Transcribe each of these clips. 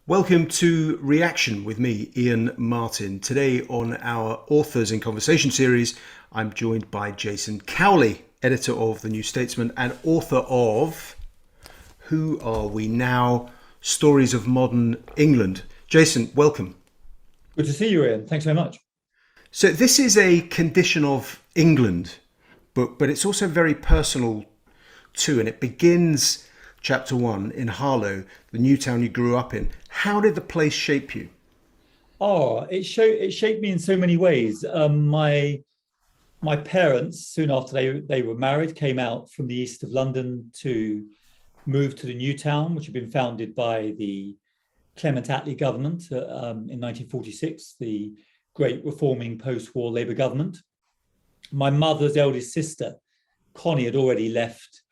Welcome to Reaction with me, Iain Martin. Today on our Authors in Conversation series, I'm joined by Jason Cowley, editor of the New Statesman and author of Who Are We Now? Stories of Modern England. Jason, welcome. Good to see you, Ian. Thanks very much. So this is a condition of England book, but it's also very personal too, and it begins chapter 1 in Harlow, the new town you grew up in. How did the place shape you? It shaped me in so many ways. My parents, soon after they were married, came out from the east of London to move to the new town, which had been founded by the Clement Attlee government in 1946, the great reforming post-war Labour government. My mother's eldest sister, Connie, had already left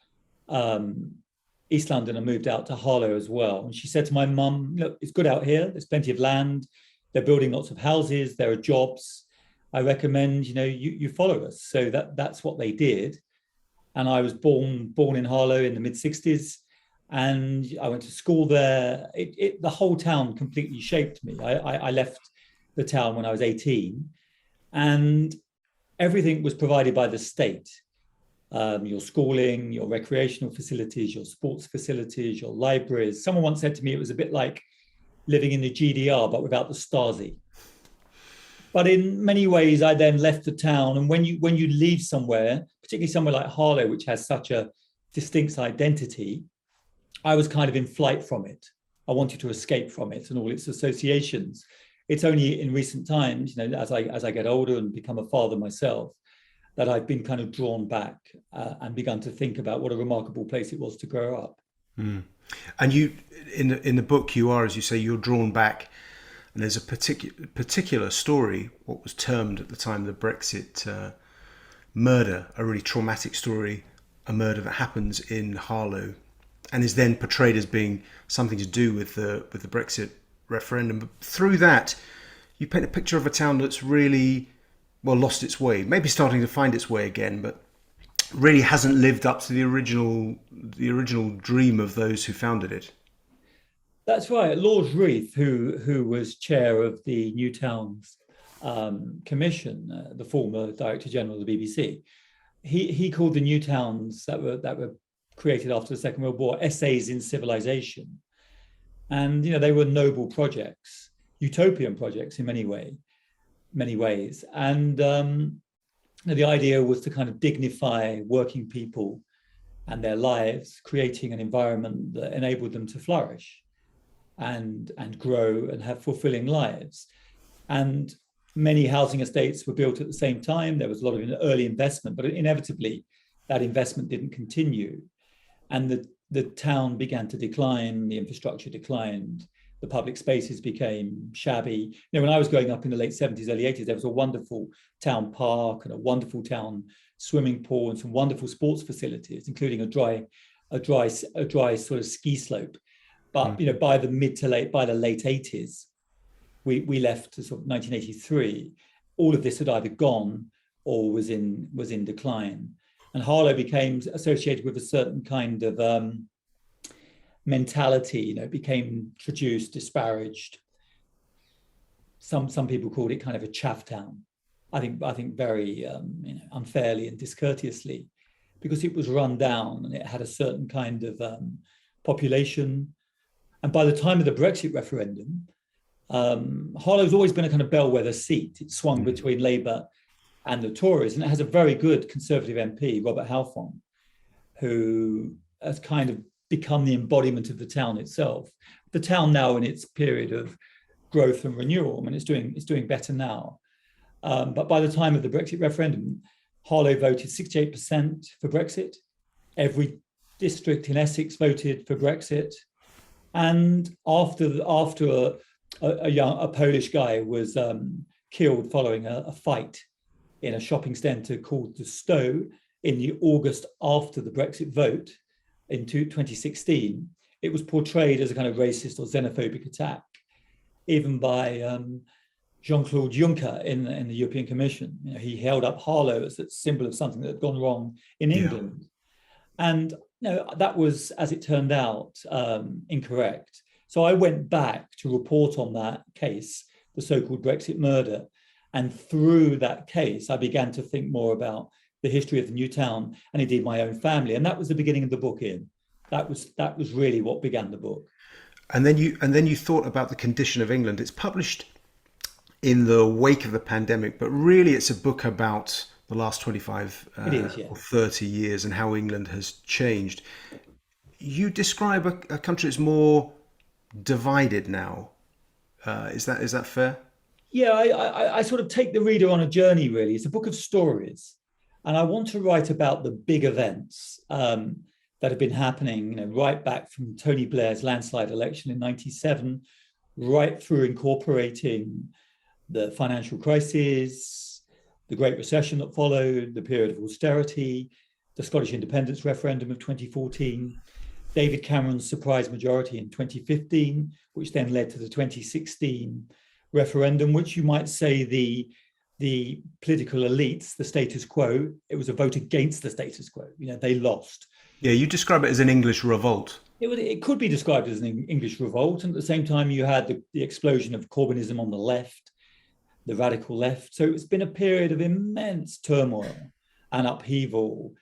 East London and moved out to Harlow as well. And she said to my mum, look, it's good out here. There's plenty of land. They're building lots of houses. There are jobs. I recommend, you follow us. So that's what they did. And I was born in Harlow in the mid-60s. And I went to school there. The whole town completely shaped me. I left the town when I was 18. And everything was provided by the state. Your schooling, your recreational facilities, your sports facilities, your libraries. Someone once said to me it was a bit like living in the GDR, but without the Stasi. But in many ways, I then left the town. And when you leave somewhere, particularly somewhere like Harlow, which has such a distinct identity, I was kind of in flight from it. I wanted to escape from it and all its associations. It's only in recent times, as I get older and become a father myself, that I've been kind of drawn back and begun to think about what a remarkable place it was to grow up. Mm. And you, in the book, you are, as you say, you're drawn back, and there's a particular story, what was termed at the time the Brexit murder, a really traumatic story, a murder that happens in Harlow, and is then portrayed as being something to do with the Brexit referendum. But through that, you paint a picture of a town that's really lost its way, maybe starting to find its way again, but really hasn't lived up to the original dream of those who founded it. That's right. Lord Reith, who was chair of the New Towns Commission, the former Director General of the BBC, he called the new towns that were created after the Second World War essays in civilization, and they were noble projects, utopian projects in many ways. And the idea was to kind of dignify working people and their lives, creating an environment that enabled them to flourish and grow and have fulfilling lives. And many housing estates were built at the same time. There was a lot of early investment, but inevitably that investment didn't continue. And the town began to decline, the infrastructure declined, the public spaces became shabby. When I was growing up in the late 70s, early 80s, there was a wonderful town park and a wonderful town swimming pool and some wonderful sports facilities, including a dry sort of ski slope. But by the late 80s, we left to sort of 1983. All of this had either gone or was in decline, and Harlow became associated with a certain kind of mentality. It became traduced, disparaged. Some people called it kind of a chaff town. I think very unfairly and discourteously, because it was run down and it had a certain kind of population. And by the time of the Brexit referendum, Harlow's always been a kind of bellwether seat. It swung between Labour and the Tories, and it has a very good Conservative MP, Robert Halfon, who has kind of become the embodiment of the town itself. The town now in its period of growth and renewal, it's doing better now. But by the time of the Brexit referendum, Harlow voted 68% for Brexit. Every district in Essex voted for Brexit. And after a Polish guy was killed following a fight in a shopping centre called the Stowe in the August after the Brexit vote in 2016, it was portrayed as a kind of racist or xenophobic attack, even by Jean-Claude Juncker in the European Commission. He held up Harlow as a symbol of something that had gone wrong in England. And that was, as it turned out, incorrect. So I went back to report on that case, the so-called Brexit murder. And through that case, I began to think more about the history of the new town and indeed my own family. And that was the beginning of the book, Ian. That was really what began the book. And then you thought about the condition of England. It's published in the wake of the pandemic, but really it's a book about the last 25 It is, yeah. or 30 years and how England has changed. You describe a country that's more divided now. Is that fair? Yeah, I sort of take the reader on a journey, really. It's a book of stories. And I want to write about the big events that have been happening, right back from Tony Blair's landslide election in 97, right through incorporating the financial crisis, the Great Recession that followed, the period of austerity, the Scottish independence referendum of 2014, David Cameron's surprise majority in 2015, which then led to the 2016 referendum, which you might say the political elites, the status quo, it was a vote against the status quo. They lost. Yeah, you describe it as an English revolt. It could be described as an English revolt. And at the same time, you had the explosion of Corbynism on the left, the radical left. So it's been a period of immense turmoil and upheaval.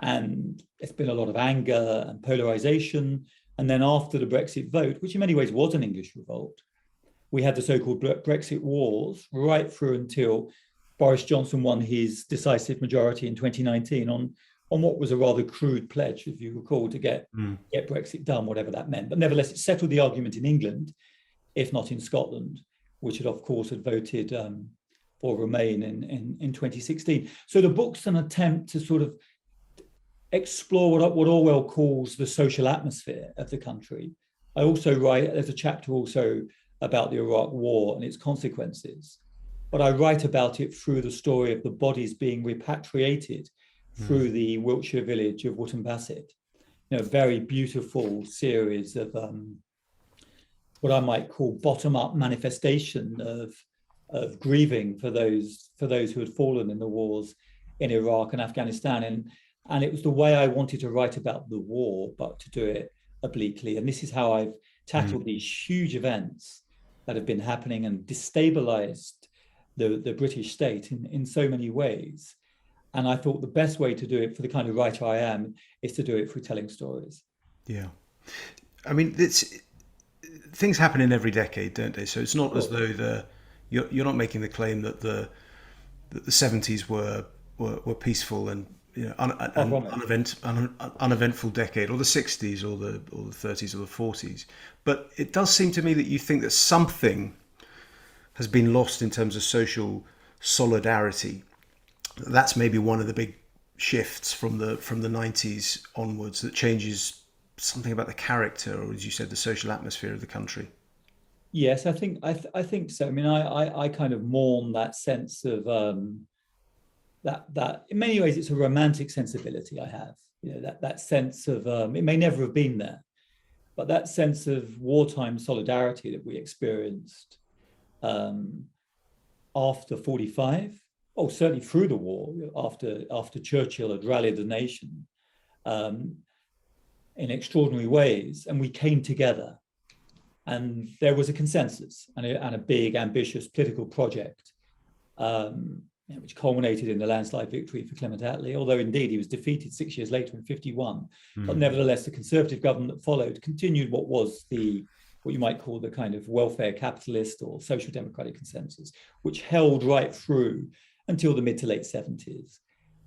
And it's been a lot of anger and polarization. And then after the Brexit vote, which in many ways was an English revolt, we had the so-called Brexit Wars right through until Boris Johnson won his decisive majority in 2019 on what was a rather crude pledge, if you recall, to get Brexit done, whatever that meant. But nevertheless, it settled the argument in England, if not in Scotland, which had, of course, had voted for Remain in 2016. So the book's an attempt to sort of explore what Orwell calls the social atmosphere of the country. I also write, there's a chapter also about the Iraq War and its consequences, but I write about it through the story of the bodies being repatriated through the Wiltshire village of Wootton Bassett. A very beautiful series of what I might call bottom-up manifestation of grieving for those who had fallen in the wars in Iraq and Afghanistan. And it was the way I wanted to write about the war, but to do it obliquely. And this is how I've tackled these huge events that have been happening and destabilized the British state in so many ways. And I thought the best way to do it for the kind of writer I am is to do it through telling stories. Yeah. I mean, things happen in every decade, don't they? So it's not as though you're not making the claim that the 70s were peaceful and uneventful decade, or the 60s, or the 30s, or the 40s. But it does seem to me that you think that something has been lost in terms of social solidarity. That's maybe one of the big shifts from the 90s onwards that changes something about the character, or as you said, the social atmosphere of the country. Yes, I think so. I mean, I kind of mourn that sense of that in many ways it's a romantic sensibility I have. That sense of it may never have been there, but that sense of wartime solidarity that we experienced after 45. Oh, certainly through the war, after Churchill had rallied the nation in extraordinary ways, and we came together, and there was a consensus and a big, ambitious political project, which culminated in the landslide victory for Clement Attlee, although indeed he was defeated 6 years later in 51. But nevertheless, the Conservative government that followed continued what was what you might call the kind of welfare capitalist or social democratic consensus, which held right through until the mid to late 70s,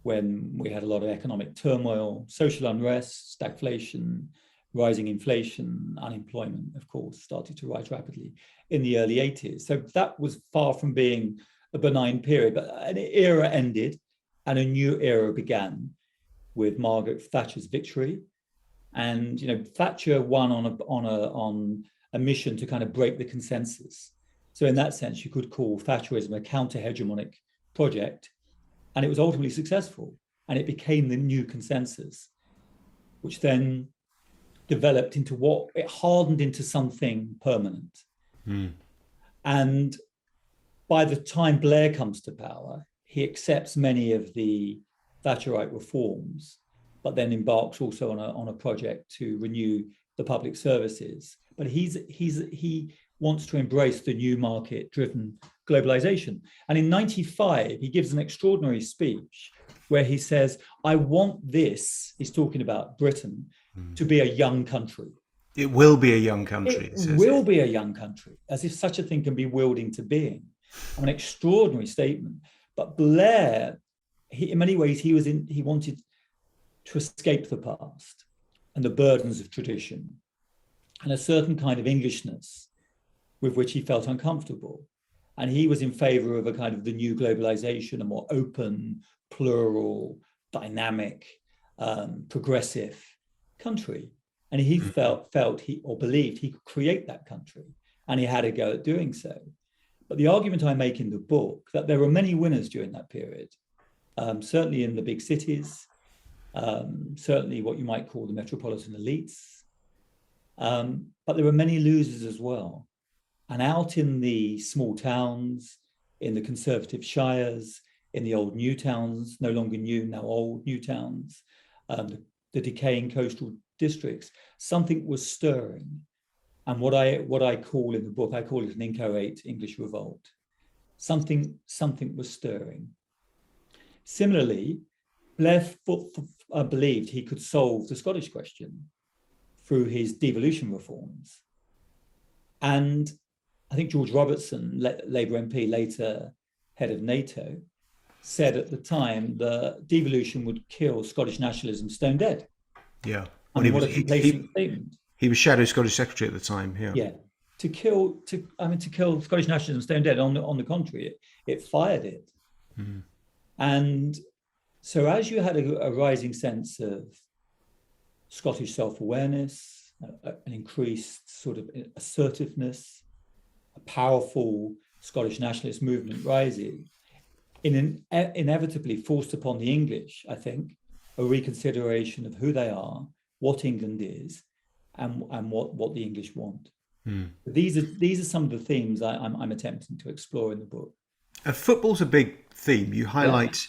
when we had a lot of economic turmoil, social unrest, stagflation, rising inflation, unemployment, of course, started to rise rapidly in the early 80s. So that was far from being a benign period, but an era ended and a new era began with Margaret Thatcher's victory. And Thatcher won on a mission to kind of break the consensus. So in that sense, you could call Thatcherism a counter-hegemonic project, and it was ultimately successful, and it became the new consensus, which then developed into it hardened into something permanent. And by the time Blair comes to power, he accepts many of the Thatcherite reforms, but then embarks also on a project to renew the public services, but he wants to embrace the new market-driven globalization. And in 95, he gives an extraordinary speech where he says, I want this, he's talking about Britain, to be a young country. It will be a young country. It will be a young country, as if such a thing can be willed into being. An extraordinary statement. But Blair, in many ways, he wanted to escape the past and the burdens of tradition and a certain kind of Englishness with which he felt uncomfortable. And he was in favor of a kind of the new globalization, a more open, plural, dynamic, progressive country. And he felt he believed he could create that country, and he had a go at doing so. But the argument I make in the book, that there were many winners during that period, certainly in the big cities, certainly what you might call the metropolitan elites, but there were many losers as well. And out in the small towns, in the conservative shires, in the old new towns, no longer new, now old new towns, the decaying coastal districts, something was stirring. And what I call in the book, I call it an inchoate English revolt. Something was stirring. Similarly, Blair believed he could solve the Scottish question through his devolution reforms. And I think George Robertson, Labour MP, later head of NATO, said at the time that devolution would kill Scottish nationalism stone dead. Yeah. What a complacent statement. He was Shadow Scottish Secretary at the time. Yeah. Yeah. To kill Scottish nationalism stone dead. On the contrary, it fired it. Mm. And so as you had a rising sense of Scottish self-awareness, an increased sort of assertiveness, a powerful Scottish nationalist movement rising, inevitably forced upon the English, I think, a reconsideration of who they are, what England is, and what the English want. Mm. These are some of the themes I'm attempting to explore in the book. Football's a big theme. You highlight.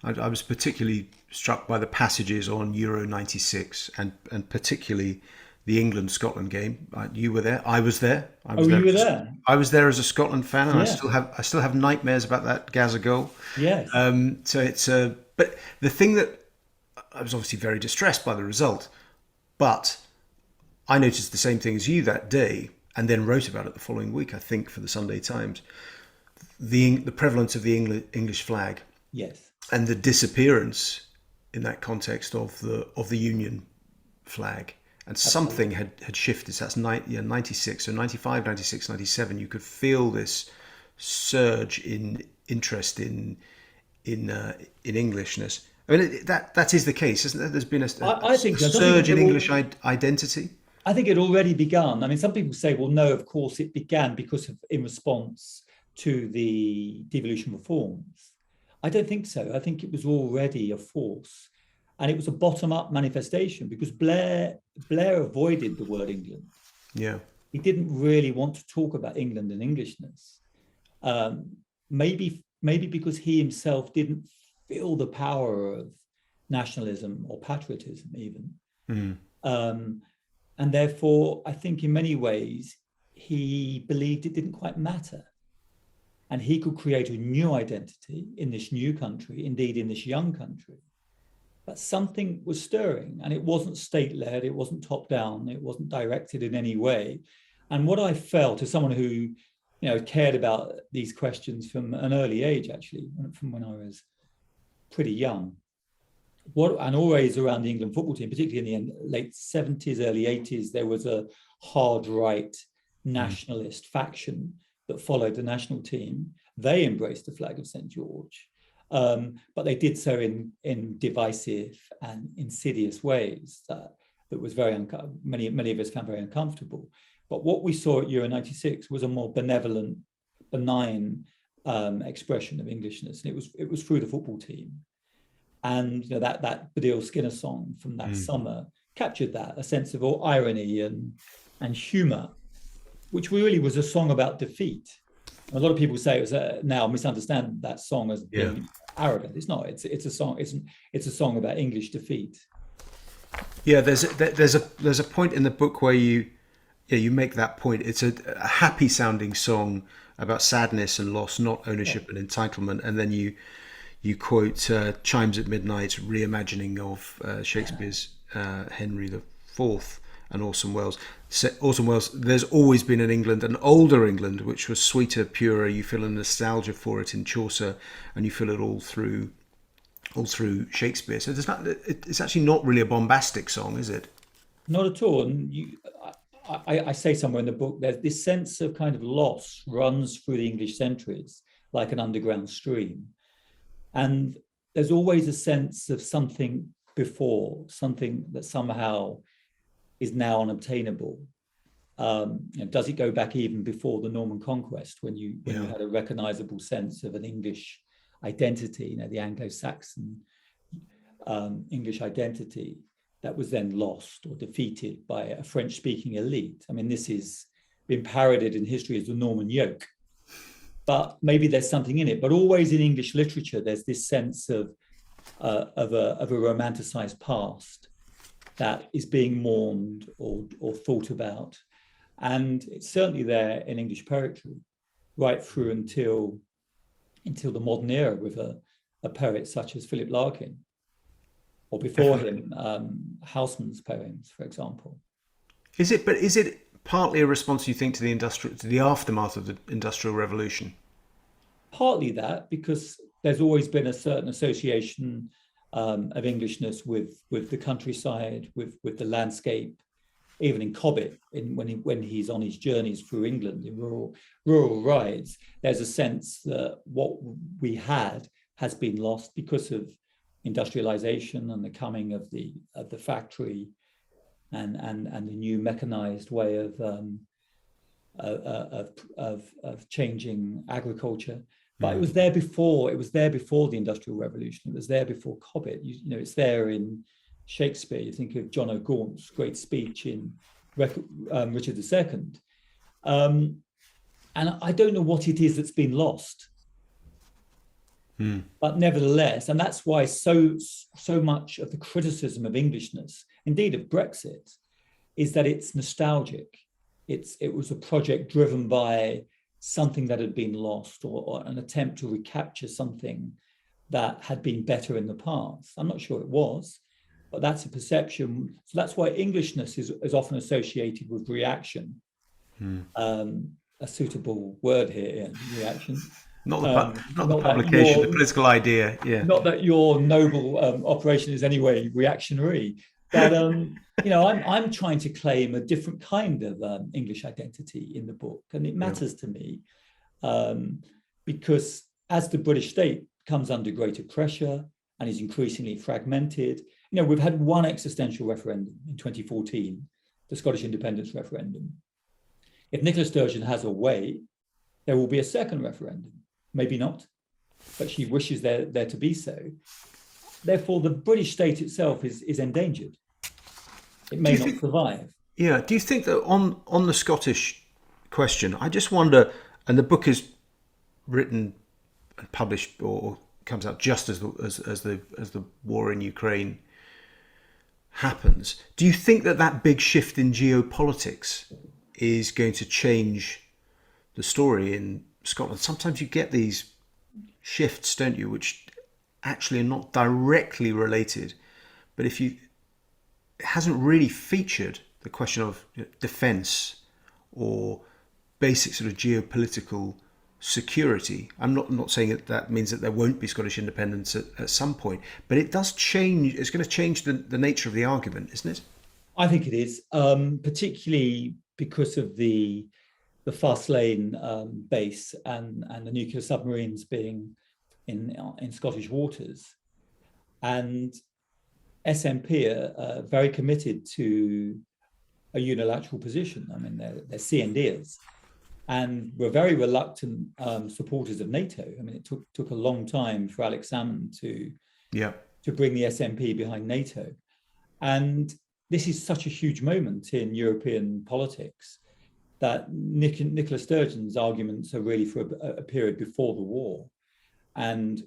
Yeah. I was particularly struck by the passages on Euro '96 and particularly the England-Scotland game. You were there. I was there. You were there. I was there as a Scotland fan, and yeah. I still have nightmares about that Gaza goal. Yes. So it's but the thing that I was obviously very distressed by the result, but I noticed the same thing as you that day, and then wrote about it the following week, I think, for the Sunday Times. The prevalence of the English flag. Yes. And the disappearance in that context of the Union flag. And something had shifted. So that's 96. So 95, 96, 97, you could feel this surge in interest in Englishness. I mean, that is the case, isn't there? There's been a surge in English identity. I think it already begun. I mean, some people say, well, no, of course it began in response to the devolution reforms. I don't think so. I think it was already a force, and it was a bottom-up manifestation because Blair avoided the word England. Yeah, he didn't really want to talk about England and Englishness. Maybe because he himself didn't feel the power of nationalism or patriotism even. Mm. And therefore, I think in many ways, he believed it didn't quite matter. And he could create a new identity in this new country, indeed in this young country. But something was stirring, and it wasn't state-led, it wasn't top-down, it wasn't directed in any way. And what I felt as someone who, cared about these questions from an early age, actually, from when I was pretty young, and always around the England football team, particularly in the late 70s, early 80s, there was a hard right nationalist faction that followed the national team. They embraced the flag of St. George, but they did so in divisive and insidious ways that was many of us found very uncomfortable. But what we saw at Euro '96 was a more benevolent, benign expression of Englishness, and it was through the football team. And that Baddiel Skinner song from that summer captured that, a sense of irony and humour, which really was a song about defeat. A lot of people say it was now misunderstand that song as being arrogant. It's not. It's a song. It's a song about English defeat. Yeah, there's a point in the book where you make that point. It's a happy sounding song about sadness and loss, not Yeah. ownership and entitlement, and then you quote Chimes at Midnight, reimagining of Shakespeare's Henry the Fourth and Orson Welles. Orson Welles, there's always been an England, an older England, which was sweeter, purer. You feel a nostalgia for it in Chaucer, and you feel it all through Shakespeare. So it's actually not really a bombastic song, is it? Not at all. And I say somewhere in the book, there's this sense of kind of loss runs through the English centuries like an underground stream. And there's always a sense of something before, something that somehow is now unobtainable. Does it go back even before the Norman conquest, when you had a recognizable sense of an English identity, the Anglo-Saxon English identity that was then lost or defeated by a French-speaking elite? I mean, this has been parodied in history as the Norman yoke, but maybe there's something in it. But always in English literature, there's this sense of a romanticized past that is being mourned or thought about. And it's certainly there in English poetry, right through until the modern era, with a poet such as Philip Larkin, or before him, Houseman's poems, for example. Is it partly a response, you think, to the aftermath of the Industrial Revolution? Partly that, because there's always been a certain association of Englishness with the countryside, with the landscape. Even in Cobbett, when he's on his journeys through England in rural rides, there's a sense that what we had has been lost because of industrialization and the coming of the factory and the new mechanized way of changing agriculture. But it was there before. It was there before the Industrial Revolution. It was there before Cobbett. It's there in Shakespeare. You think of John O'Gaunt's great speech in Richard II. And I don't know what it is that's been lost. But nevertheless, and that's why so much of the criticism of Englishness, indeed of Brexit, is that it's nostalgic. It was a project driven by something that had been lost, or an attempt to recapture something that had been better in the past. I'm not sure it was, but that's a perception. So that's why Englishness is often associated with reaction. A suitable word here, Ian, reaction. Not the publication, the political idea. Yeah. Not that your noble operation is anyway reactionary, but I'm trying to claim a different kind of English identity in the book, and it matters to me because as the British state comes under greater pressure and is increasingly fragmented, we've had one existential referendum in 2014, the Scottish independence referendum. If Nicola Sturgeon has a way, there will be a second referendum. Maybe not, but she wishes there to be so. Therefore, the British state itself is endangered. It may not survive. Yeah. Do you think that on the Scottish question, I just wonder, and the book is written and published or comes out just as the war in Ukraine happens. Do you think that big shift in geopolitics is going to change the story in Scotland? Sometimes you get these shifts, don't you, which actually are not directly related, but it hasn't really featured the question of defence or basic sort of geopolitical security. I'm not saying that means that there won't be Scottish independence at some point, but it does change. It's going to change the nature of the argument, isn't it? I think it is, particularly because of the fast lane base and the nuclear submarines being in Scottish waters. And SNP are very committed to a unilateral position. I mean, they're CNDers, and we're very reluctant supporters of NATO. I mean, it took a long time for Alex Salmond to bring the SNP behind NATO. And this is such a huge moment in European politics that Nicola Sturgeon's arguments are really for a period before the war. And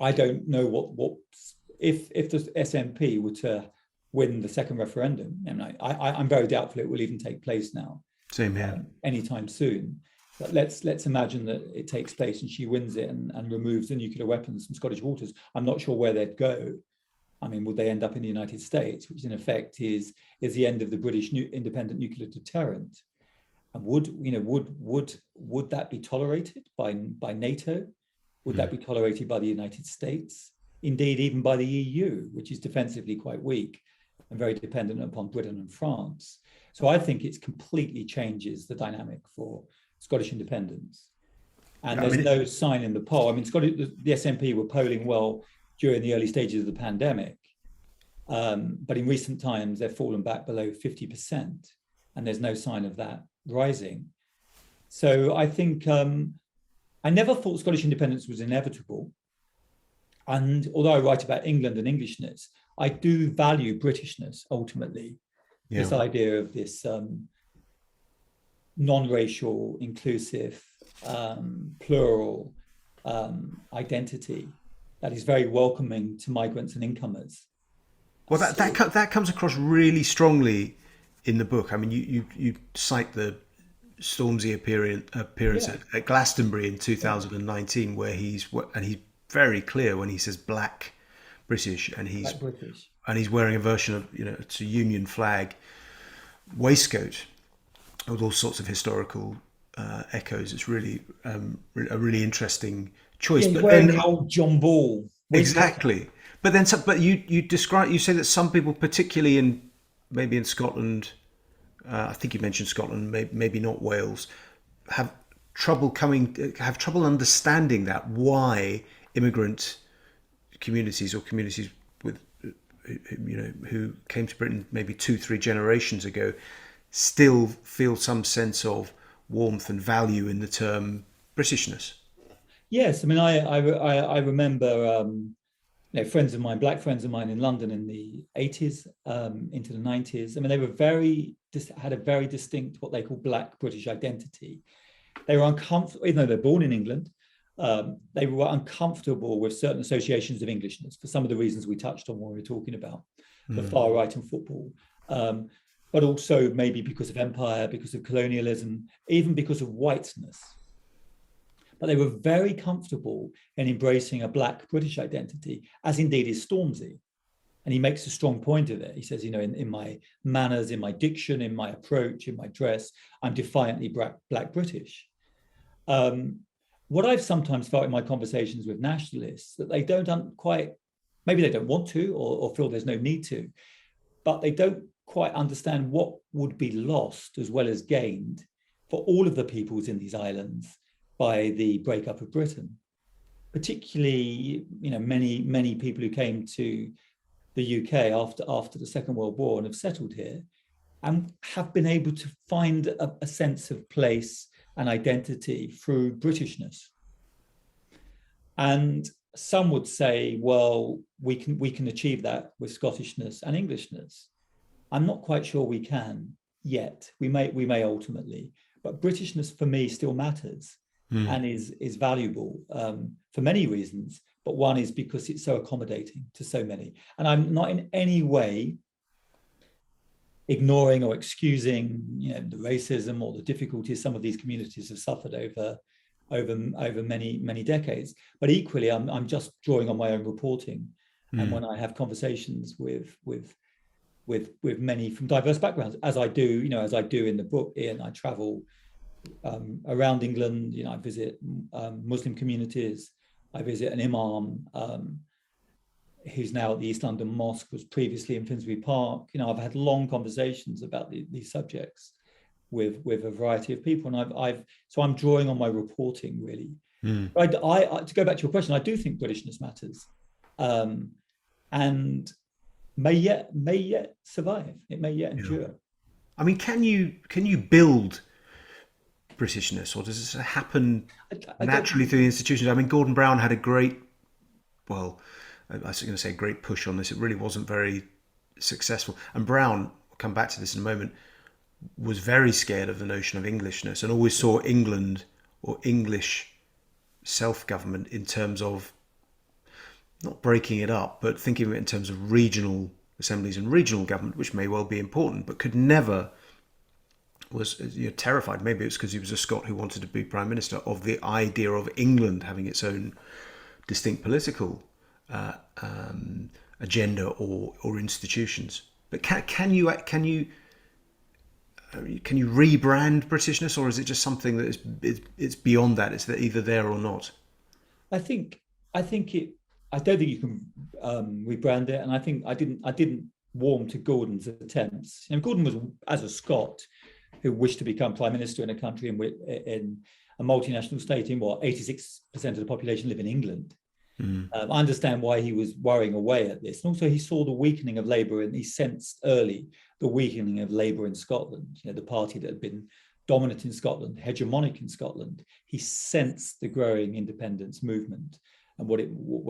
I don't know what if the SNP were to win the second referendum. And I'm very doubtful it will even take place now, Same here. Anytime soon. But let's imagine that it takes place and she wins it and removes the nuclear weapons from Scottish waters. I'm not sure where they'd go. I mean, would they end up in the United States, which in effect is the end of the British independent nuclear deterrent? And would that be tolerated by NATO? Would that be tolerated by the United States? Indeed, even by the EU, which is defensively quite weak and very dependent upon Britain and France. So I think it completely changes the dynamic for Scottish independence. And there's no sign in the poll. I mean, the SNP were polling well during the early stages of the pandemic. But in recent times, they've fallen back below 50%. And there's no sign of that rising. So I think I never thought Scottish independence was inevitable. And although I write about England and Englishness, I do value Britishness ultimately. Yeah. This idea of this non-racial, inclusive, plural identity that is very welcoming to migrants and incomers. Well, that comes across really strongly in the book. I mean, you cite the Stormzy appearance at Glastonbury in 2019, where he's very clear when he says Black British, and he's wearing a version of, it's a Union flag waistcoat with all sorts of historical echoes. It's really a really interesting choice. Yeah, but then old John Ball. Exactly. But you say that some people, particularly maybe in Scotland, I think you mentioned Scotland, maybe not Wales, have trouble understanding that, why immigrant communities or communities with who came to Britain maybe 2-3 generations ago still feel some sense of warmth and value in the term Britishness. Yes, I mean, I remember friends of mine, black friends of mine in London in the 80s into the 90s. I mean, they had a very distinct, what they call Black British identity. They were uncomfortable, even though they're born in England, they were uncomfortable with certain associations of Englishness for some of the reasons we touched on when we were talking about the far right and football, but also maybe because of empire, because of colonialism, even because of whiteness. But they were very comfortable in embracing a Black British identity, as indeed is Stormzy. And he makes a strong point of it. He says, in my manners, in my diction, in my approach, in my dress, I'm defiantly Black British. What I've sometimes felt in my conversations with nationalists, that they don't quite, maybe they don't want to or feel there's no need to, but they don't quite understand what would be lost as well as gained for all of the peoples in these islands by the breakup of Britain. Particularly, many people who came to the UK after the Second World War and have settled here and have been able to find a sense of place and identity through Britishness. And some would say, well, we can achieve that with Scottishness and Englishness. I'm not quite sure we can yet. We may ultimately, but Britishness for me still matters and is valuable for many reasons. But one is because it's so accommodating to so many. And I'm not in any way ignoring or excusing, the racism or the difficulties some of these communities have suffered over many decades. But equally, I'm just drawing on my own reporting, and when I have conversations with many from diverse backgrounds, as I do in the book, Iain, I travel around England. I visit Muslim communities. I visit an imam who's now at the East London Mosque, was previously in Finsbury Park. I've had long conversations about these subjects with a variety of people, and so I'm drawing on my reporting really. But I to go back to your question, I do think Britishness matters, and may yet survive. It may yet endure. I mean, can you build Britishness, or does this happen naturally through the institutions? I mean, Gordon Brown had a great, I was going to say great push on this. It really wasn't very successful. And Brown, we'll come back to this in a moment, was very scared of the notion of Englishness and always saw England or English self-government in terms of not breaking it up, but thinking of it in terms of regional assemblies and regional government, which may well be important, but could never, was terrified, maybe it's because he was a Scot who wanted to be Prime Minister, of the idea of England having its own distinct political agenda or institutions. But can you rebrand Britishness, or is it just something that it's beyond that? It's either there or not. I don't think you can rebrand it, and I think I didn't warm to Gordon's attempts. Gordon was, as a Scot who wished to become Prime Minister in a country in a multinational state in 86% of the population live in England. I understand why he was worrying away at this. And also he saw the weakening of Labour, and he sensed early the weakening of Labour in Scotland, the party that had been dominant in Scotland, hegemonic in Scotland. He sensed the growing independence movement and what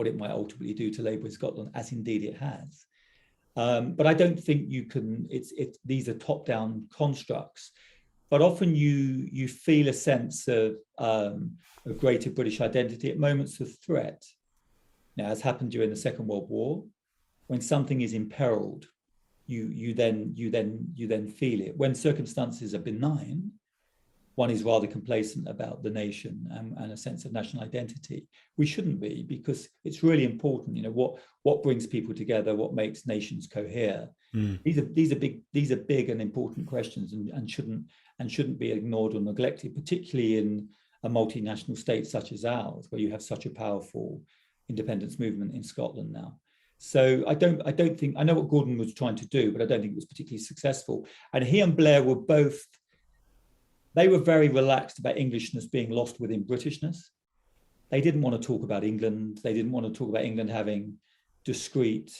it might ultimately do to Labour in Scotland, as indeed it has. But I don't think you can, these are top-down constructs, but often you feel a sense of a greater British identity at moments of threat. Now, as happened during the Second World War, when something is imperiled, you then feel it. When circumstances are benign, one is rather complacent about the nation and a sense of national identity. We shouldn't be, because it's really important. What brings people together, what makes nations cohere. These are big and important questions, and shouldn't be ignored or neglected, particularly in a multinational state such as ours, where you have such a powerful independence movement in Scotland now. So I don't think, I know what Gordon was trying to do, but I don't think it was particularly successful. And he and Blair were both, they were very relaxed about Englishness being lost within Britishness. They didn't want to talk about England. They didn't want to talk about England having discrete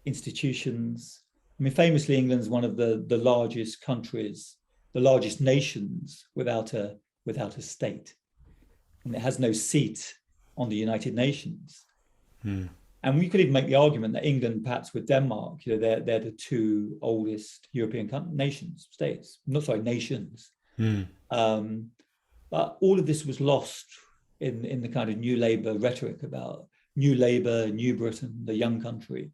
institutions. I mean, famously, England's one of the largest countries, the largest nations without a state. And it has no seat on the United Nations. And we could even make the argument that England, perhaps with Denmark, they're the two oldest European nations. But all of this was lost in the kind of New Labour rhetoric about New Labour, New Britain, the young country.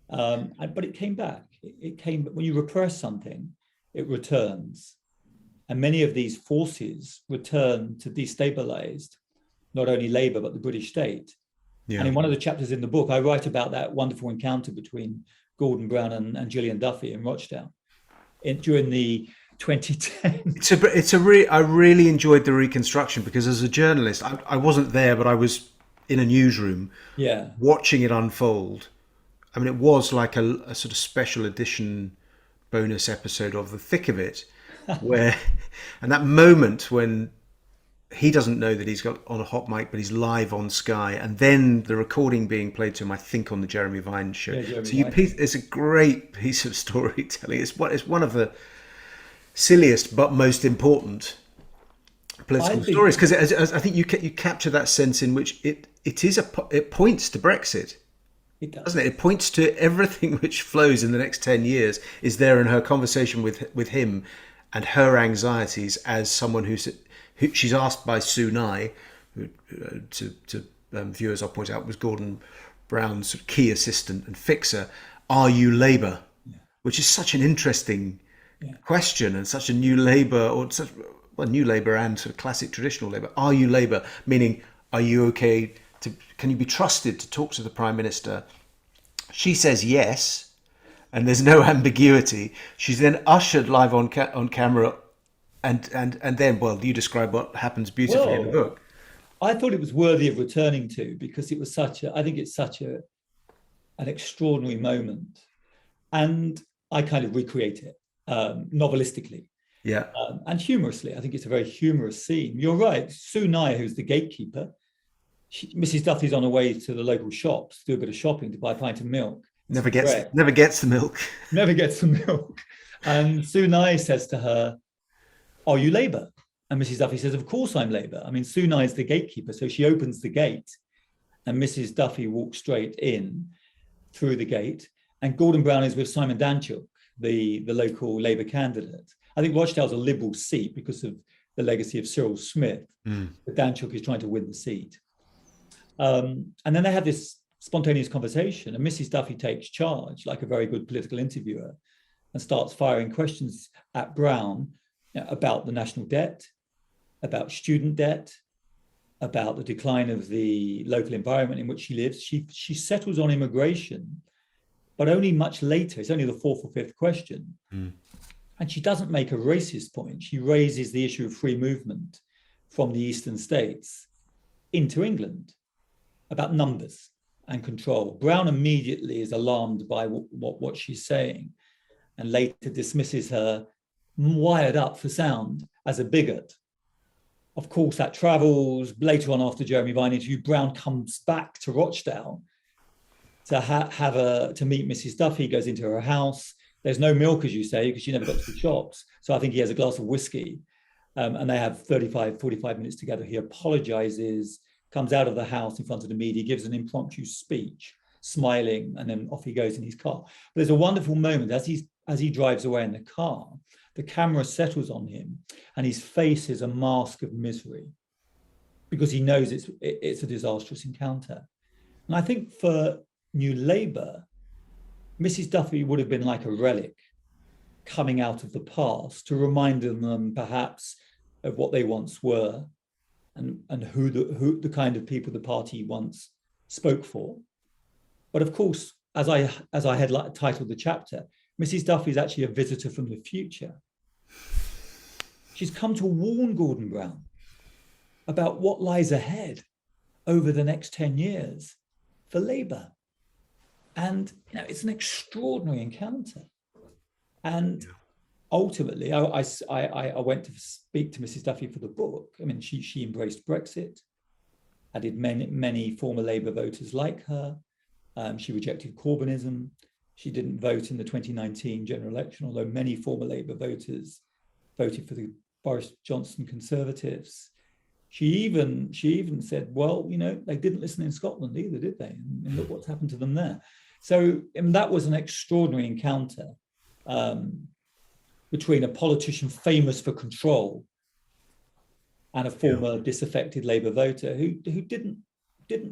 But it came back. It came, when you repress something, it returns. And many of these forces return to destabilize not only Labour, but the British state. Yeah. And in one of the chapters in the book, I write about that wonderful encounter between Gordon Brown and Gillian Duffy in Rochdale during the 2010. I really enjoyed the reconstruction, because as a journalist, I wasn't there, but I was in a newsroom, watching it unfold. I mean, it was like a sort of special edition bonus episode of The Thick of It, and that moment when he doesn't know that he's got on a hot mic, but he's live on Sky, and then the recording being played to him, I think, on the Jeremy Vine show. It's a great piece of storytelling. It's one of the silliest but most important political stories, because I think you capture that sense in which it points to Brexit. It does. Doesn't it? It points to everything which flows in the next 10 years is there in her conversation with him, and her anxieties as someone who she's asked by Sue Nye, who to viewers I'll point out was Gordon Brown's sort of key assistant and fixer, are you Labour? Yeah. Which is such an interesting question, and such a New Labour, New Labour and sort of classic traditional Labour. Are you Labour? Meaning, are you okay can you be trusted to talk to the Prime Minister? She says yes, and there's no ambiguity. She's then ushered live on camera, and then, well, you describe what happens beautifully in the book. I thought it was worthy of returning to, because it was I think it's such an extraordinary moment, and I kind of recreate it novelistically, and humorously. I think it's a very humorous scene. You're right, Sue Nye, who's the gatekeeper. Mrs. Duffy's on her way to the local shops to do a bit of shopping, to buy a pint of milk. Never gets the milk. Never gets the milk. And Sue Nye says to her, are you Labour? And Mrs. Duffy says, of course I'm Labour. I mean, Sue Nye is the gatekeeper. So she opens the gate, and Mrs. Duffy walks straight in through the gate. And Gordon Brown is with Simon Danchuk, the local Labour candidate. I think Rochdale's a Liberal seat because of the legacy of Cyril Smith. But Danchuk is trying to win the seat. And then they have this spontaneous conversation, and Mrs. Duffy takes charge like a very good political interviewer and starts firing questions at Brown, about the national debt, about student debt, about the decline of the local environment in which she lives. She settles on immigration, but only much later. It's only the fourth or fifth question. Mm. And she doesn't make a racist point. She raises the issue of free movement from the eastern states into England, about numbers and control. Brown immediately is alarmed by what she's saying, and later dismisses her, wired up for sound, as a bigot. Of course, that travels. Later on, after Jeremy Vine interview, Brown comes back to Rochdale to meet Mrs. Duffy, goes into her house. There's no milk, as you say, because she never got to the shops. So I think he has a glass of whiskey, and they have 45 minutes together. He apologizes, comes out of the house in front of the media, gives an impromptu speech, smiling, and then off he goes in his car. But there's a wonderful moment as he drives away in the car. The camera settles on him, and his face is a mask of misery because he knows it's a disastrous encounter. And I think for New Labour, Mrs. Duffy would have been like a relic coming out of the past to remind them perhaps of what they once were and who the kind of people the party once spoke for. But of course, as I had titled the chapter, Mrs. Duffy is actually a visitor from the future. She's come to warn Gordon Brown about what lies ahead over the next 10 years for Labour. And it's an extraordinary encounter. And ultimately, I went to speak to Mrs. Duffy for the book. I mean, she embraced Brexit. I did many former Labour voters like her. She rejected Corbynism. She didn't vote in the 2019 general election, although many former Labour voters voted for the Boris Johnson Conservatives. She even said, well, they didn't listen in Scotland either, did they? And look what's happened to them there. So that was an extraordinary encounter between a politician famous for control and a former disaffected Labour voter who didn't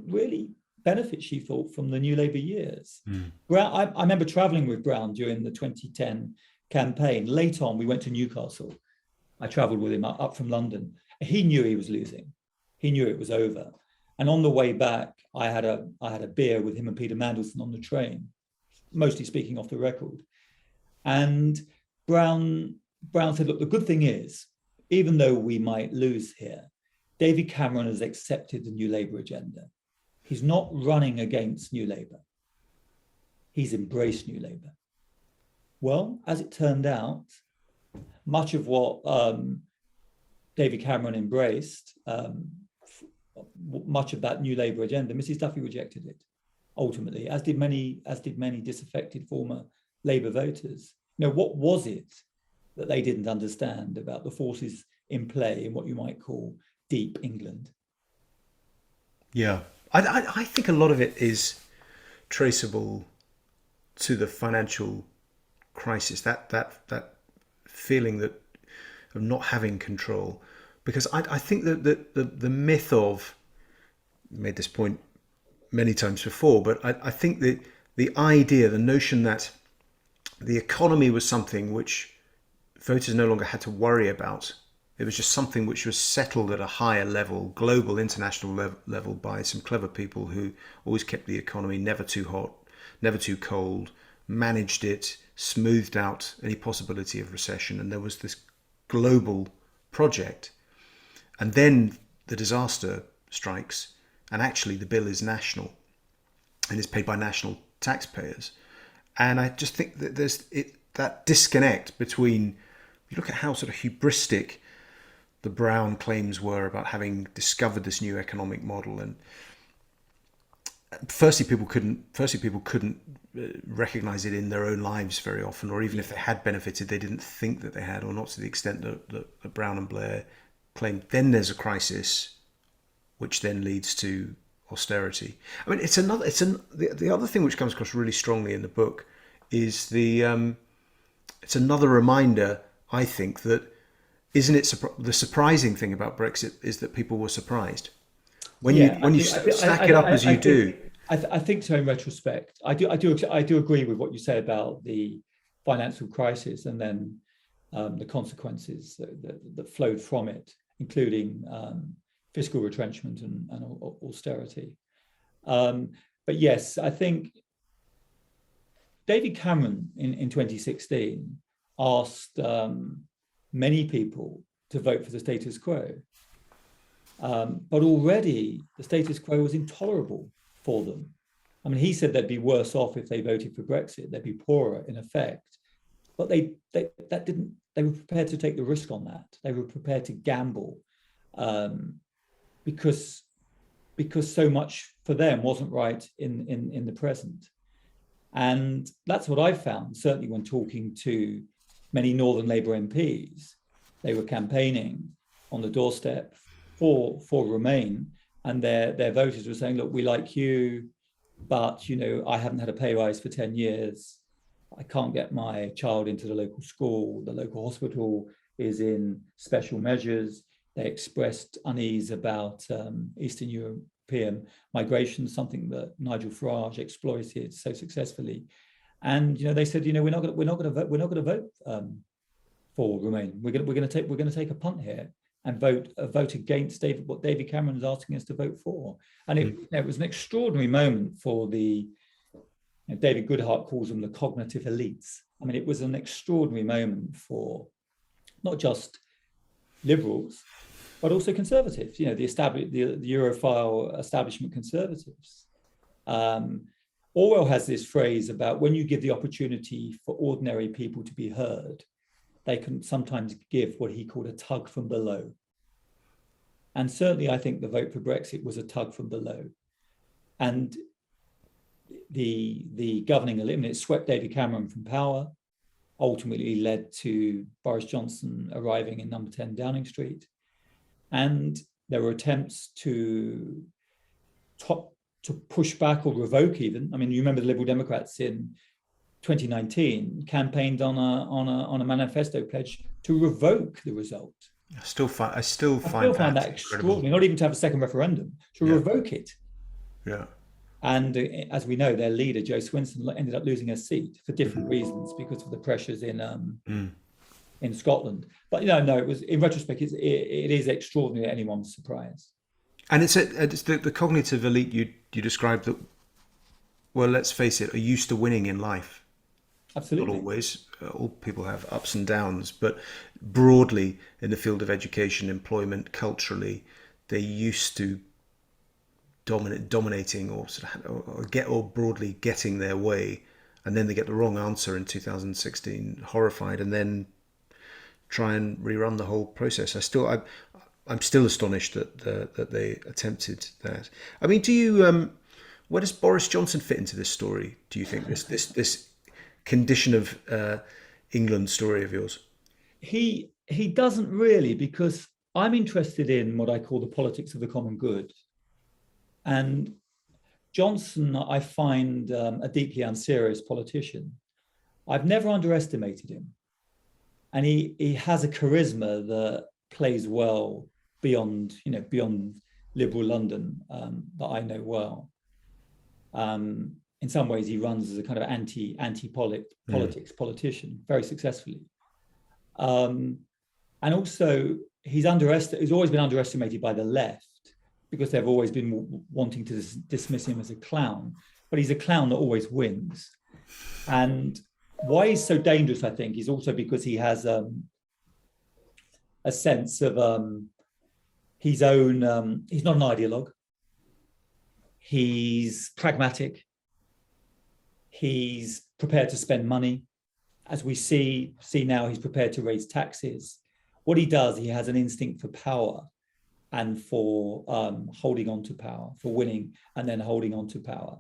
really benefit, she thought, from the New Labour years. Brown, I remember travelling with Brown during the 2010 campaign. Late on, we went to Newcastle. I travelled with him up from London. He knew he was losing. He knew it was over. And on the way back, I had a beer with him and Peter Mandelson on the train, mostly speaking off the record. And Brown said, look, the good thing is, even though we might lose here, David Cameron has accepted the New Labour agenda. He's not running against New Labour. He's embraced New Labour. Well, as it turned out, much of what David Cameron embraced, much of that New Labour agenda, Mrs. Duffy rejected it, ultimately, as did many disaffected former Labour voters. What was it that they didn't understand about the forces in play in what you might call deep England? Yeah, I think a lot of it is traceable to the financial crisis, that feeling of not having control. Because I think that the myth of, made this point many times before, but I think that the idea, the notion that the economy was something which voters no longer had to worry about. It was just something which was settled at a higher level, global, international level by some clever people who always kept the economy never too hot, never too cold, managed it, smoothed out any possibility of recession. And there was this global project. And then the disaster strikes, and actually the bill is national and is paid by national taxpayers. And I just think that there's that disconnect between, you look at how sort of hubristic the Brown claims were about having discovered this new economic model, and firstly people couldn't recognize it in their own lives very often, or even if they had benefited, they didn't think that they had, or not to the extent that Brown and Blair claimed. Then there's a crisis, which then leads to austerity. I mean, the other thing which comes across really strongly in the book is it's another reminder, I think, that the surprising thing about Brexit is that people were surprised when you stack it up as you do. I think so. In retrospect, I do agree with what you say about the financial crisis and then the consequences that flowed from it, including fiscal retrenchment and austerity. But yes, I think David Cameron in 2016 asked many people to vote for the status quo. But already the status quo was intolerable for them. I mean, he said they'd be worse off if they voted for Brexit. They'd be poorer in effect. But they were prepared to take the risk on that. They were prepared to gamble because so much for them wasn't right in the present. And that's what I found, certainly when talking to many Northern Labour MPs. They were campaigning on the doorstep for Remain, and their voters were saying, look, we like you, but I haven't had a pay rise for 10 years. I can't get my child into the local school. The local hospital is in special measures. They expressed unease about Eastern European migration, something that Nigel Farage exploited so successfully. And they said, we're not going to vote for Remain. We're going to take a punt here and vote against what David Cameron is asking us to vote for. And it was an extraordinary moment for the David Goodhart calls them the cognitive elites. I mean, it was an extraordinary moment for not just liberals, but also conservatives, the Europhile establishment conservatives. Orwell has this phrase about when you give the opportunity for ordinary people to be heard, they can sometimes give what he called a tug from below. And certainly I think the vote for Brexit was a tug from below. And the governing elite, it swept David Cameron from power, ultimately led to Boris Johnson arriving in number 10 Downing Street. And there were attempts to push back or revoke even. I mean, you remember the Liberal Democrats in 2019 campaigned on a manifesto pledge to revoke the result. I still find that extraordinary. Not even to have a second referendum, to revoke it. Yeah. And as we know, their leader, Jo Swinson, ended up losing her seat for different reasons because of the pressures in Scotland. But no, it was, in retrospect, it is extraordinary at anyone's surprise. And it's the cognitive elite you described that, well, let's face it, are used to winning in life. Absolutely. Not always. All people have ups and downs, but broadly in the field of education, employment, culturally, they're used to dominating or broadly getting their way, and then they get the wrong answer in 2016, horrified, and then try and rerun the whole process. I'm still astonished that they attempted that. I mean, where does Boris Johnson fit into this story? Do you think this condition of England story of yours? He doesn't really, because I'm interested in what I call the politics of the common good. And Johnson, I find a deeply unserious politician. I've never underestimated him. And he has a charisma that plays well beyond liberal London that I know well. In some ways, he runs as a kind of anti-politics politician very successfully. And also, he's always been underestimated by the left, because they've always been wanting to dismiss him as a clown. But he's a clown that always wins. And why he's so dangerous, I think, is also because he has a sense of his own, he's not an ideologue. He's pragmatic. He's prepared to spend money. As we see now, he's prepared to raise taxes. What he does, he has an instinct for power and for holding on to power, for winning and then holding on to power.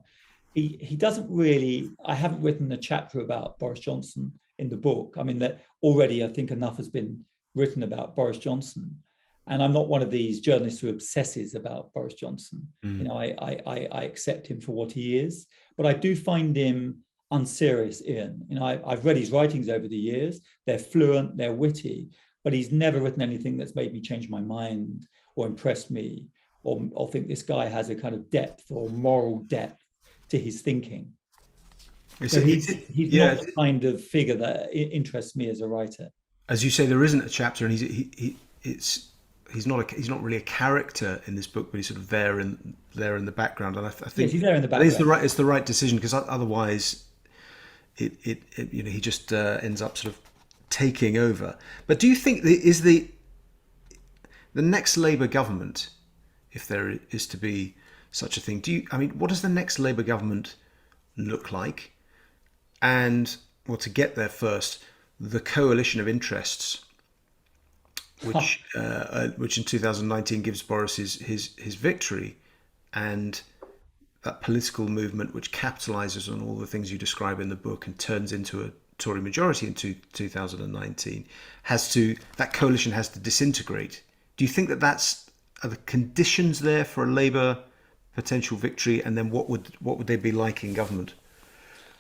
He doesn't really, I haven't written a chapter about Boris Johnson in the book. I mean, that already I think enough has been written about Boris Johnson. And I'm not one of these journalists who obsesses about Boris Johnson. I accept him for what he is, but I do find him unserious, Iain. I've read his writings over the years. They're fluent, they're witty, but he's never written anything that's made me change my mind or impressed me or think this guy has a kind of depth or moral depth to his thinking. It's, So it's, he's yeah, not the kind of figure that interests me as a writer. as you say, there isn't a chapter, and he's not really a character in this book, but he's sort of there in the background, and I Yes, think he's there in the that is background. it's the right decision, because otherwise, he just ends up sort of taking over. But do you think the next Labour government, if there is to be such a thing, what does the next Labour government look like? And, well, to get there first, the coalition of interests, which in 2019 gives Boris his victory, and that political movement which capitalises on all the things you describe in the book and turns into a Tory majority in 2019, that coalition has to disintegrate. Do you think are the conditions there for a Labour potential victory, and then what would they be like in government?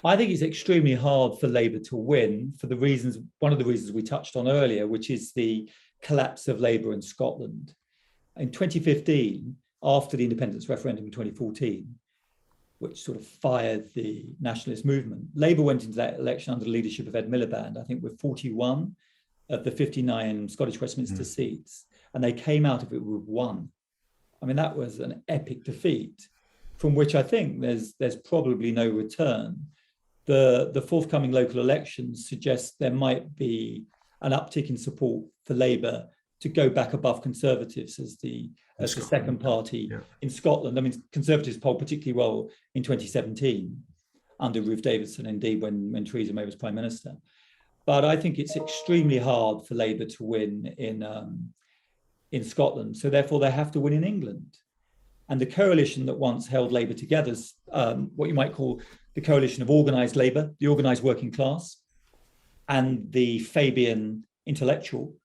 I think it's extremely hard for Labour to win for one of the reasons we touched on earlier, which is the collapse of Labour in Scotland. In 2015, after the independence referendum in 2014, which sort of fired the nationalist movement, Labour went into that election under the leadership of Ed Miliband, I think with 41 of the 59 Scottish Westminster seats, and they came out of it with 1. I mean, that was an epic defeat from which I think there's probably no return. The forthcoming local elections suggest there might be an uptick in support for Labour to go back above Conservatives as the second party in Scotland. I mean, Conservatives polled particularly well in 2017 under Ruth Davidson, indeed, when Theresa May was Prime Minister. But I think it's extremely hard for Labour to win in Scotland. So therefore, they have to win in England. And the coalition that once held Labour together is what you might call the coalition of organised Labour, the organised working class, and the Fabian intellectual.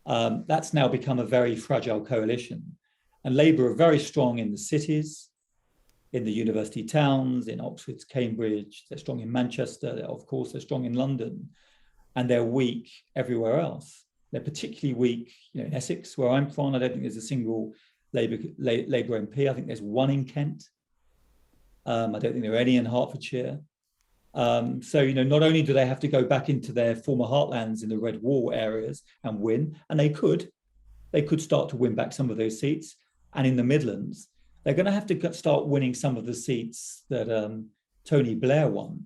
That's now become a very fragile coalition. And Labour are very strong in the cities, in the university towns, in Oxford, Cambridge. They're strong in Manchester. Of course, they're strong in London. And they're weak everywhere else. They're particularly weak, in Essex, where I'm from. I don't think there's a single Labour MP. I think there's one in Kent. I don't think there are any in Hertfordshire. So, not only do they have to go back into their former heartlands in the Red Wall areas and win, and they could start to win back some of those seats. And in the Midlands, they're going to have to start winning some of the seats that Tony Blair won.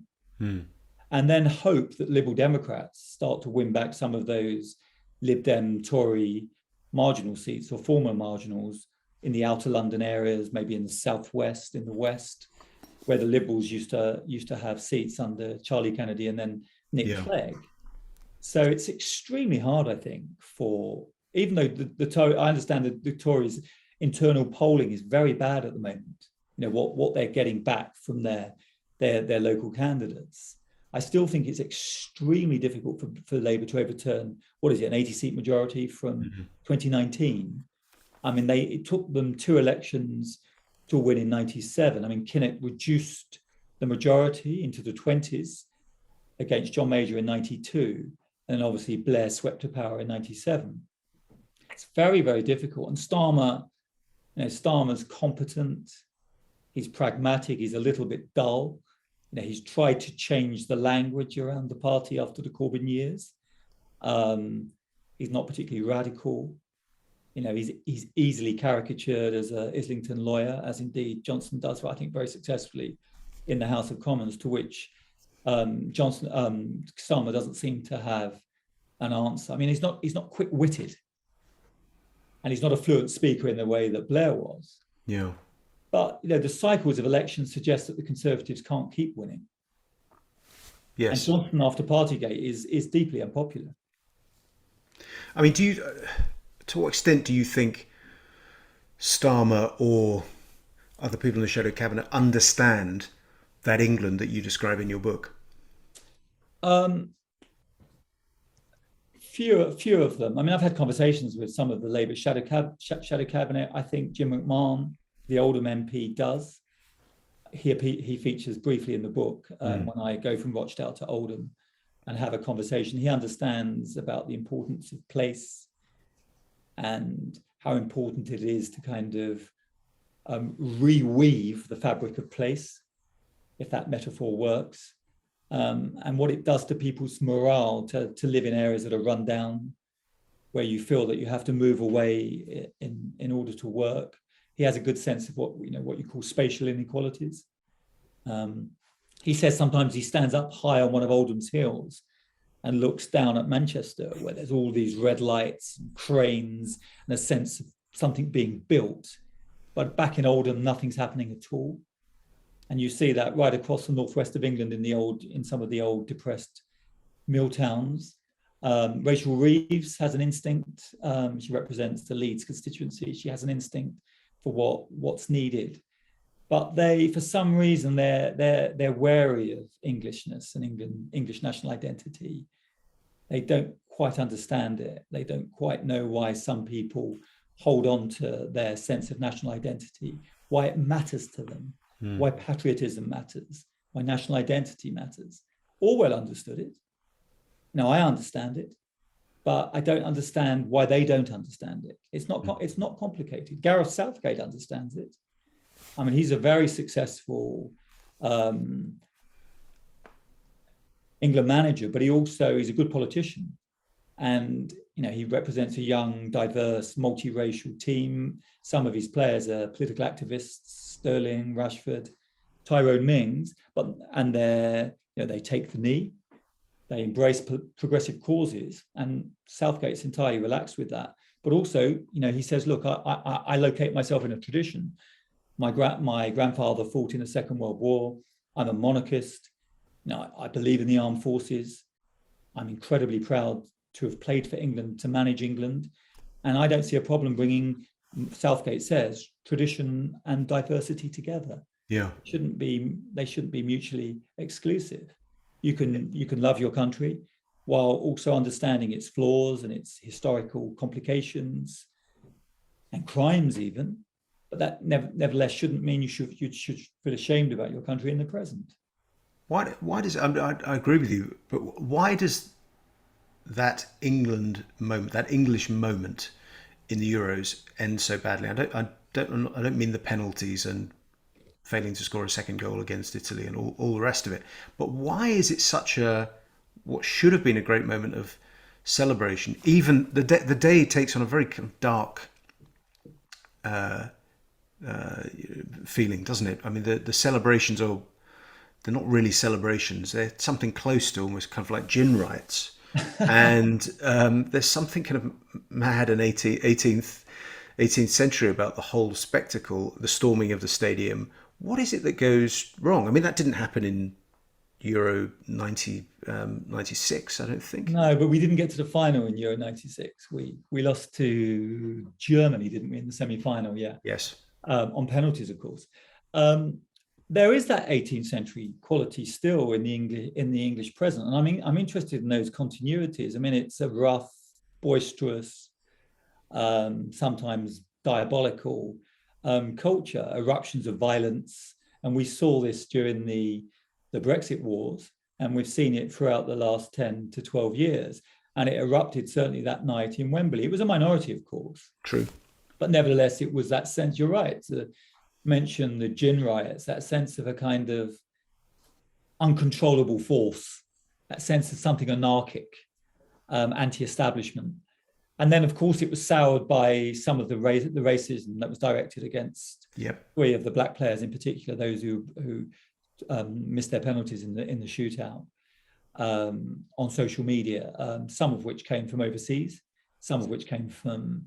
And then hope that Liberal Democrats start to win back some of those Lib Dem Tory marginal seats or former marginals in the outer London areas, maybe in the southwest, in the west, where the Liberals used to have seats under Charlie Kennedy and then Nick Clegg. So it's extremely hard, I think, even though I understand that the Tories' internal polling is very bad at the moment, what they're getting back from their local candidates. I still think it's extremely difficult for Labour to overturn, an 80-seat majority from 2019. I mean, it took them 2 elections to win in 97. I mean, Kinnock reduced the majority into the 20s against John Major in 92. And obviously Blair swept to power in 97. It's very, very difficult. And Starmer's competent. He's pragmatic. He's a little bit dull. He's tried to change the language around the party after the Corbyn years. He's not particularly radical. He's easily caricatured as a Islington lawyer, as indeed Johnson does, I think, very successfully in the House of Commons, to which Starmer doesn't seem to have an answer. I mean, he's not quick-witted, and he's not a fluent speaker in the way that Blair was. Yeah. But the cycles of elections suggest that the Conservatives can't keep winning. Yes. And Johnson, after Partygate, is deeply unpopular. I mean, to what extent do you think Starmer or other people in the shadow cabinet understand that England that you describe in your book? Few of them. I mean, I've had conversations with some of the Labour shadow cabinet. I think Jim McMahon, the Oldham MP, does. He features briefly in the book when I go from Rochdale to Oldham and have a conversation. He understands about the importance of place and how important it is to kind of reweave the fabric of place if that metaphor works, and what it does to people's morale to live in areas that are run down, where you feel that you have to move away in order to work. He has a good sense of what you call spatial inequalities. He says sometimes he stands up high on one of Oldham's hills and looks down at Manchester, where there's all these red lights and cranes and a sense of something being built. But back in Oldham, nothing's happening at all. And you see that right across the northwest of England in some of the old depressed mill towns. Rachel Reeves has an instinct. She represents the Leeds constituency. She has an instinct for what's needed. But for some reason, they're wary of Englishness and English national identity. They don't quite understand it. They don't quite know why some people hold on to their sense of national identity, why it matters to them, why patriotism matters, why national identity matters. Orwell understood it. Now, I understand it, but I don't understand why they don't understand it. It's not complicated. Gareth Southgate understands it. I mean, he's a very successful England manager, but he's a good politician. And, he represents a young, diverse, multiracial team. Some of his players are political activists, Sterling, Rashford, Tyrone Mings, they take the knee. They embrace progressive causes, and Southgate's entirely relaxed with that. But also, he says, look, I locate myself in a tradition. My grandfather fought in the Second World War. I'm a monarchist. I believe in the armed forces. I'm incredibly proud to have played for England, to manage England. And I don't see a problem bringing, Southgate says, tradition and diversity together. Yeah. They shouldn't be mutually exclusive. You can love your country while also understanding its flaws and its historical complications and crimes even. But that nevertheless shouldn't mean you should feel ashamed about your country in the present. Why does I agree with you, but why does that England moment, that English moment in the Euros end so badly? I don't mean the penalties and failing to score a second goal against Italy and all the rest of it, but why is it such what should have been a great moment of celebration? Even the day takes on a very kind of dark feeling, doesn't it? I mean, the celebrations they're not really celebrations. They're something close to almost kind of like gin riots. And there's something kind of mad in 18th century about the whole spectacle, the storming of the stadium. What is it that goes wrong? I mean, that didn't happen in Euro 96, I don't think. No, but we didn't get to the final in Euro 96. We lost to Germany, didn't we, in the semi-final? Yeah. Yes. On penalties, of course. There is that 18th century quality still in the English present, and I'm interested in those continuities. I mean, it's a rough, boisterous, sometimes diabolical culture, eruptions of violence, and we saw this during the Brexit Wars, and we've seen it throughout the last 10 to 12 years. And it erupted certainly that night in Wembley. It was a minority, of course. True. But nevertheless, it was that sense, you're right, to mention the gin riots, that sense of a kind of uncontrollable force, that sense of something anarchic, anti-establishment. And then, of course, it was soured by some of the racism that was directed against three of the black players in particular, those who missed their penalties in the shootout, on social media, some of which came from overseas, some of which came from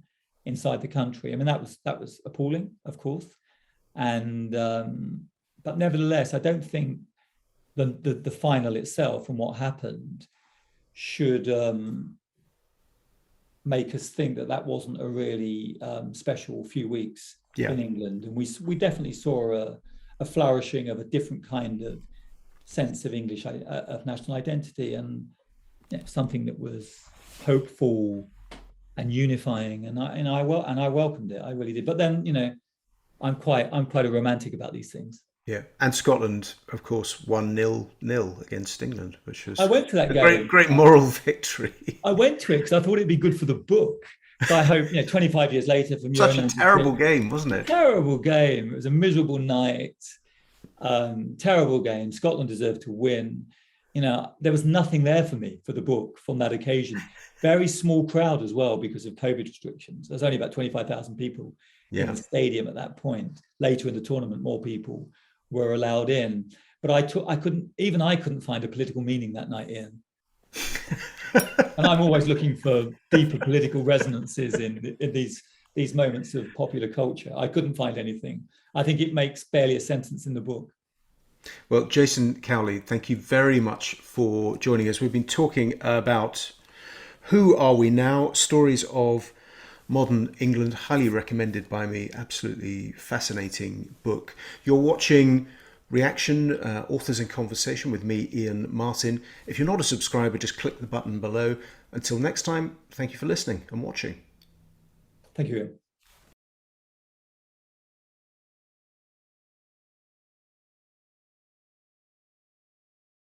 inside the country. I mean, that was appalling, of course. And but nevertheless, I don't think the final itself and what happened should make us think that wasn't a really special few weeks in England. And we definitely saw a flourishing of a different kind of sense of English, of national identity, and something that was hopeful and unifying. And I welcomed it. I really did. But then, I'm quite a romantic about these things. Yeah, and Scotland, of course, won 0-0 against England, which was I went to that game. Great moral victory. I went to it because I thought it'd be good for the book. So I hope, 25 years later, from such a terrible game, wasn't it? Terrible game. It was a miserable night. Terrible game. Scotland deserved to win. There was nothing there for me for the book from that occasion. Very small crowd as well because of COVID restrictions. There's only about 25,000 people in the stadium at that point. Later in the tournament, more people were allowed in. But I couldn't find a political meaning that night, Iain. And I'm always looking for deeper political resonances in these moments of popular culture. I couldn't find anything. I think it makes barely a sentence in the book. Well, Jason Cowley, thank you very much for joining us. We've been talking about Who Are We Now? Stories of Modern England, highly recommended by me. Absolutely fascinating book. You're watching Reaction, Authors in Conversation with me, Iain Martin. If you're not a subscriber, just click the button below. Until next time, thank you for listening and watching. Thank you, Iain.